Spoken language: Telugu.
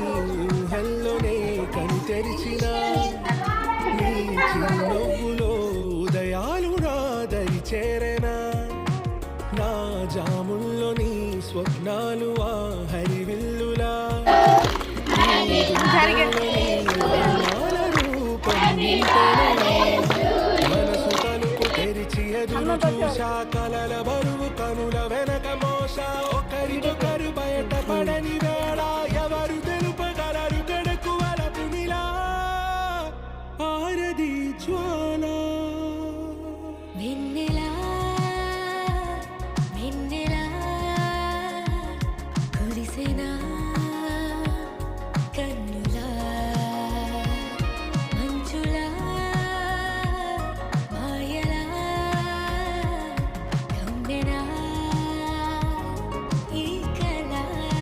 ఊహల్లోనే కని తెరిచిన నీ చిరునవ్వులో ఉదయాలు నా దరి చేరెనా నా జాముల్లో నీ స్వప్నాలు ఆ హరివిల్లులా రూపం నింపెనా మనసు తలుపు తెరిచి ఎదురు చూశా కలల బరువు కనుల వెనక మోసా ఒకరికొకరు బయట పడని వేళ ఎవరు తెలుపగలరు గడకు వలపునిలా ఆరది జ్వాల వెన్నెలా వెన్నెలా కురిసెనా